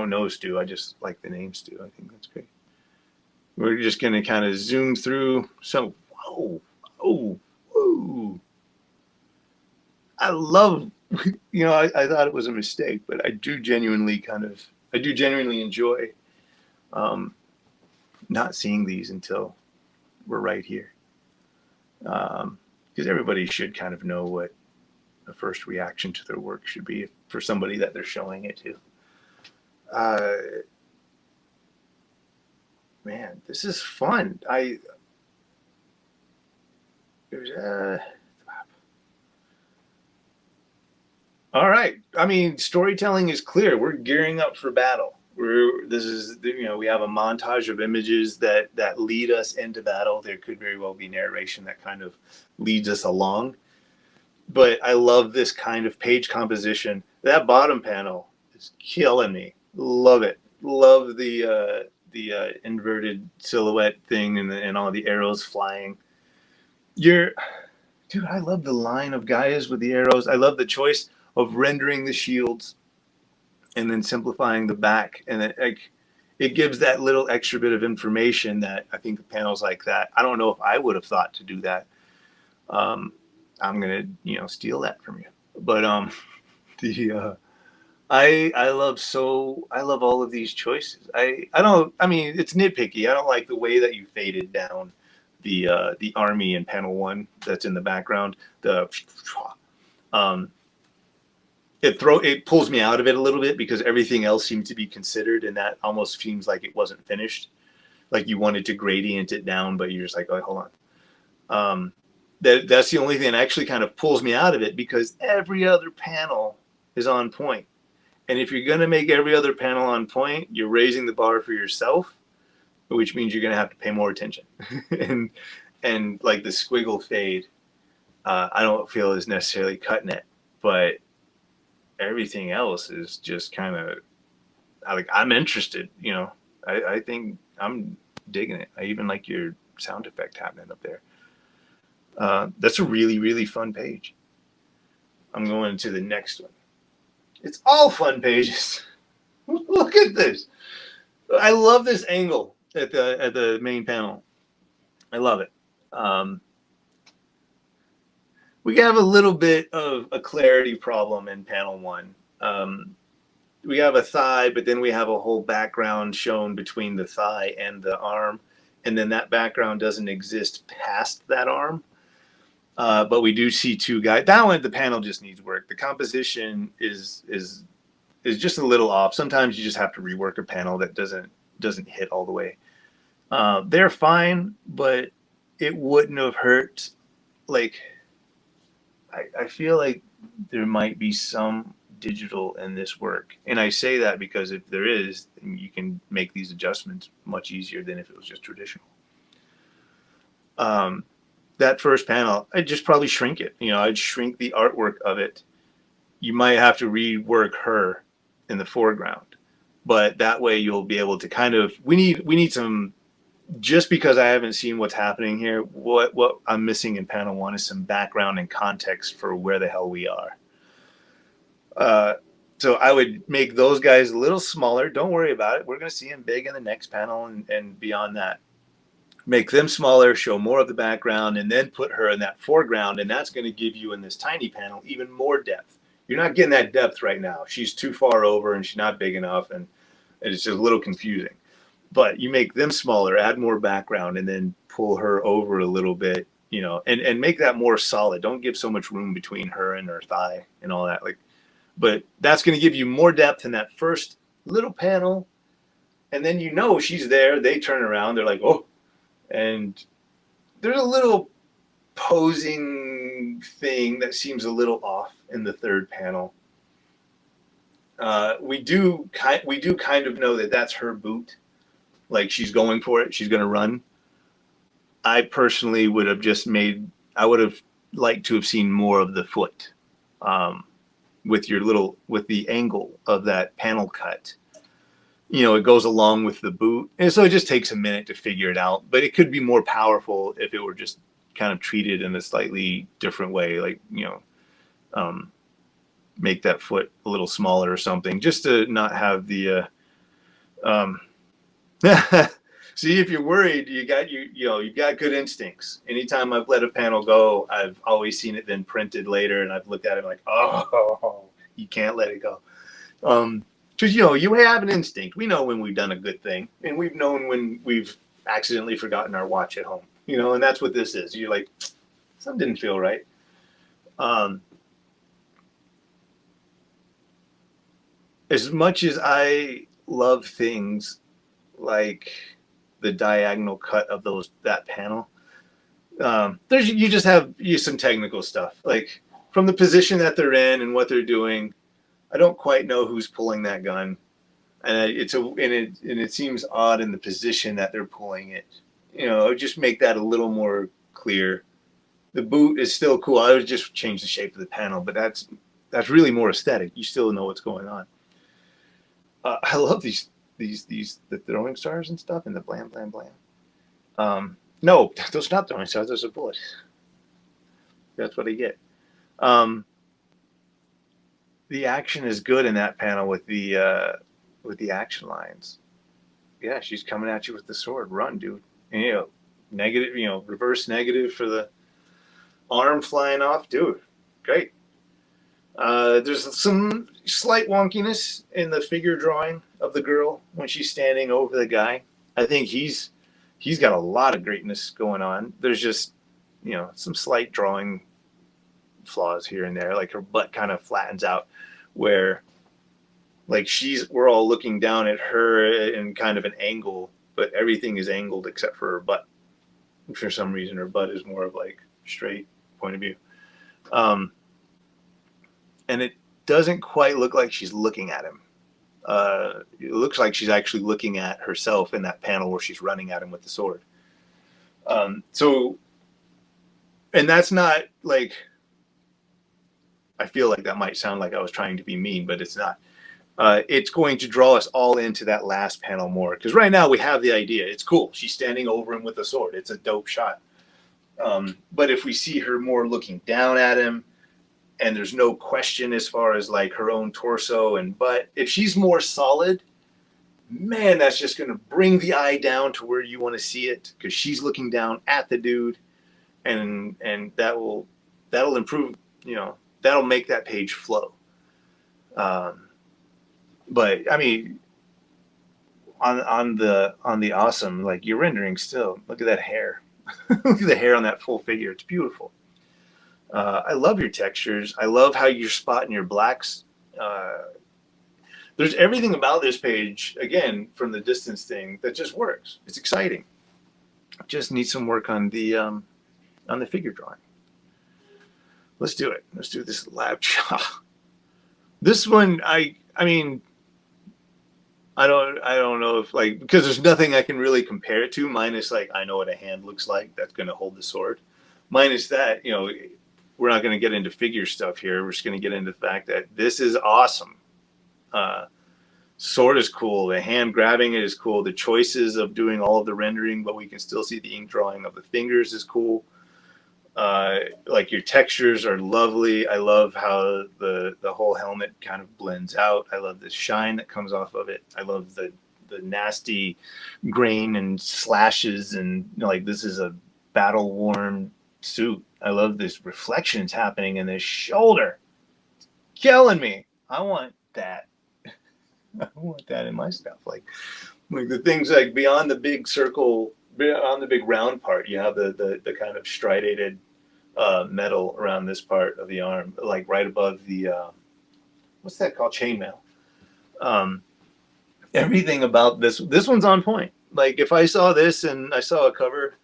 don't know Stu. I just like the name Stu. I think that's great. We're just going to kind of zoom through. So, whoa, oh, whoa. I love, I thought it was a mistake, but I do genuinely enjoy um, not seeing these until we're right here. Because everybody should kind of know what a first reaction to their work should be for somebody that they're showing it to. Man, this is fun. All right. I mean, storytelling is clear. We're gearing up for battle. We have a montage of images that lead us into battle. There could very well be narration that kind of leads us along. But I love this kind of page composition. That bottom panel is killing me. Love it. Love the inverted silhouette thing and all the arrows flying. Dude, I love the line of guys with the arrows. I love the choice of rendering the shields and then simplifying the back, and it gives that little extra bit of information that I think the panels like that. I don't know if I would have thought to do that. I'm gonna steal that from you, but the I love all of these choices. I mean it's nitpicky. I don't like the way that you faded down the army in panel 1 that's in the background. Um, it pulls me out of it a little bit because everything else seems to be considered, and that almost seems like it wasn't finished. Like you wanted to gradient it down, but you're just like, oh, hold on. That's the only thing that actually kind of pulls me out of it, because every other panel is on point. And if you're going to make every other panel on point, you're raising the bar for yourself, which means you're going to have to pay more attention. and like the squiggle fade, I don't feel is necessarily cutting it, but everything else is just kind of like, I'm interested. I think I'm digging it. I even like your sound effect happening up there. That's a really, really fun page. I'm going to the next one. It's all fun pages. Look at this. I love this angle at the main panel. I love it. We have a little bit of a clarity problem in panel 1. We have a thigh, but then we have a whole background shown between the thigh and the arm, and then that background doesn't exist past that arm. But we do see two guys. That one, the panel just needs work. The composition is just a little off. Sometimes you just have to rework a panel that doesn't hit all the way. They're fine, but it wouldn't have hurt. Like, I feel like there might be some digital in this work, and I say that because if there is, you can make these adjustments much easier than if it was just traditional. That first panel, I'd just probably shrink it. I'd shrink the artwork of it. You might have to rework her in the foreground, but that way you'll be able to kind of, we need some, just because I haven't seen what's happening here, what I'm missing in panel 1 is some background and context for where the hell we are. So I would make those guys a little smaller. Don't worry about it. We're going to see them big in the next panel and beyond that. Make them smaller, show more of the background, and then put her in that foreground, and that's going to give you in this tiny panel even more depth. You're not getting that depth right now. She's too far over and she's not big enough, and it's just a little confusing. But you make them smaller, add more background, and then pull her over a little bit, and make that more solid. Don't give so much room between her and her thigh and all that. But that's going to give you more depth in that first little panel, and then she's there. They turn around. They're like, oh. And there's a little posing thing that seems a little off in the third panel. We do kind of know that that's her boot. Like, she's going for it. She's going to run. I personally would have I would have liked to have seen more of the foot, with the angle of that panel cut. It goes along with the boot. And so it just takes a minute to figure it out. But it could be more powerful if it were just kind of treated in a slightly different way. Like, make that foot a little smaller or something, just to not have the Um, see, if you're worried, you've got good instincts. Anytime I've let a panel go, I've always seen it then printed later, and I've looked at it like, oh, you can't let it go. Because you have an instinct. We know when we've done a good thing, and we've known when we've accidentally forgotten our watch at home. And that's what this is. You're like, something didn't feel right. As much as I love things like the diagonal cut of that panel, you just have some technical stuff, like from the position that they're in and what they're doing. I don't quite know who's pulling that gun, and it seems odd in the position that they're pulling it. Just make that a little more clear. The boot is still cool. I would just change the shape of the panel, but that's really more aesthetic. You still know what's going on. I love the throwing stars and stuff, and the blam blam blam. No, those not throwing stars. Those are bullets. That's what I get. The action is good in that panel with the action lines. Yeah, she's coming at you with the sword. Run, dude. And, negative. Reverse negative for the arm flying off, dude. Great. There's some slight wonkiness in the figure drawing of the girl when she's standing over the guy. I think he's got a lot of greatness going on. There's just some slight drawing flaws here and there, like her butt kind of flattens out, where like we're all looking down at her in kind of an angle, but everything is angled except for her butt. For some reason, her butt is more of like straight point of view. And it doesn't quite look like she's looking at him. It looks like she's actually looking at herself in that panel where she's running at him with the sword. And that's not like, I feel like that might sound like I was trying to be mean, but it's not. It's going to draw us all into that last panel more. Because right now we have the idea. It's cool. She's standing over him with a sword. It's a dope shot. But if we see her more looking down at him, and there's no question as far as like her own torso and butt, if she's more solid, man, that's just going to bring the eye down to where you want to see it, because she's looking down at the dude, and that'll improve, that'll make that page flow. But I mean, on the awesome, like, you're rendering still. Look at that hair. Look at the hair on that full figure. It's beautiful. I love your textures. I love how you're spotting your blacks. There's everything about this page, again, from the distance thing, that just works. It's exciting. Just need some work on the figure drawing. Let's do it. Let's do this lab shot. This one, I mean, I don't know if, like, because there's nothing I can really compare it to, minus like I know what a hand looks like that's going to hold the sword. Minus that, we're not going to get into figure stuff here. We're just going to get into the fact that this is awesome. Sword is cool. The hand grabbing it is cool. The choices of doing all of the rendering, but we can still see the ink drawing of the fingers, is cool. Like, your textures are lovely. I love how the whole helmet kind of blends out. I love the shine that comes off of it. I love the nasty grain and slashes, and like, this is a battle worn suit. I love this reflections happening in this shoulder. It's killing me. I want that. I want that in my stuff. Like the things like beyond the big circle, beyond the big round part, you have the kind of striated metal around this part of the arm, like right above the what's that called? Chainmail. Everything about this one's on point. Like, if I saw this and I saw a cover,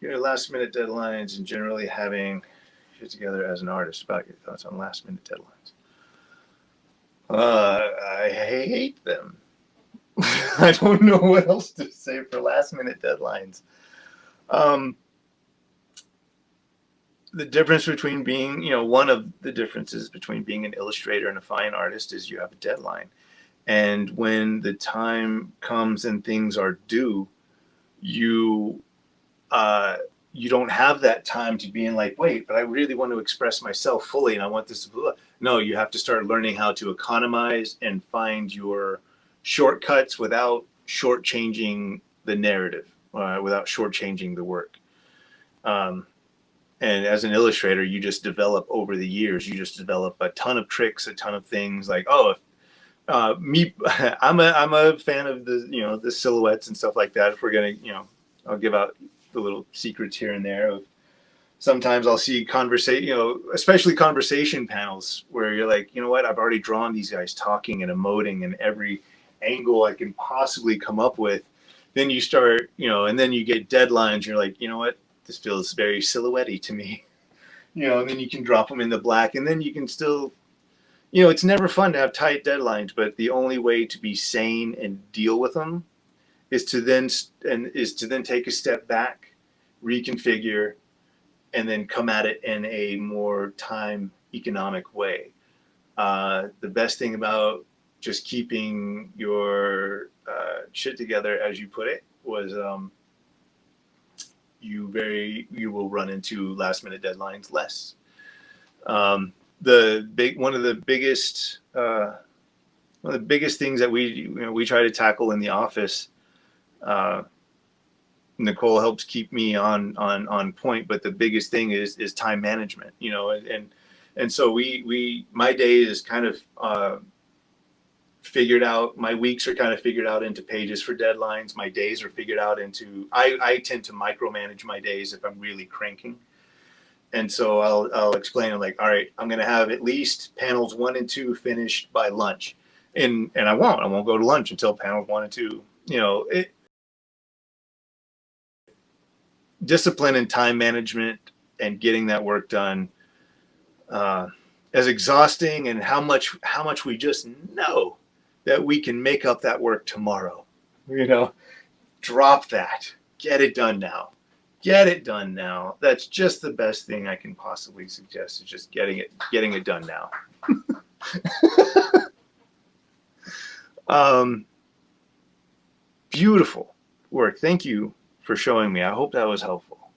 your last minute deadlines, and generally having shit together as an artist, about your thoughts on last minute deadlines. I hate them. I don't know what else to say for last minute deadlines. The difference between being, one of the differences between being an illustrator and a fine artist is you have a deadline. And when the time comes and things are due, you don't have that time to be in like, wait, but I really want to express myself fully and I want this to blah. No, you have to start learning how to economize and find your shortcuts without shortchanging the narrative, without shortchanging the work. And as an illustrator, you just develop over the years. You just develop a ton of tricks, a ton of things. Like, oh, me, I'm a fan of the silhouettes and stuff like that. If we're gonna, I'll give out the little secrets here and there. Sometimes I'll see especially conversation panels where you're like, you know what, I've already drawn these guys talking and emoting in every angle I can possibly come up with. Then you start, and then you get deadlines. You're like, you know what, this feels very silhouette-y to me. And then you can drop them in the black, and then you can still, it's never fun to have tight deadlines, but the only way to be sane and deal with them is to then take a step back, reconfigure, and then come at it in a more time economic way. The best thing about just keeping your shit together, as you put it, was you will run into last minute deadlines less. One of the biggest things that we try to tackle in the office. Nicole helps keep me on point, but the biggest thing is time management, and so my day is kind of figured out. My weeks are kind of figured out into pages for deadlines. My days are figured out into, I tend to micromanage my days if I'm really cranking. And so I'll explain, I'm like, all right, I'm going to have at least panels 1 and 2 finished by lunch. And I won't go to lunch until panels 1 and 2, discipline and time management and getting that work done, as exhausting, and how much we just know that we can make up that work tomorrow. Drop that. Get it done now. Get it done now. That's just the best thing I can possibly suggest, is just getting it done now. Beautiful work. Thank you for showing me. I hope that was helpful.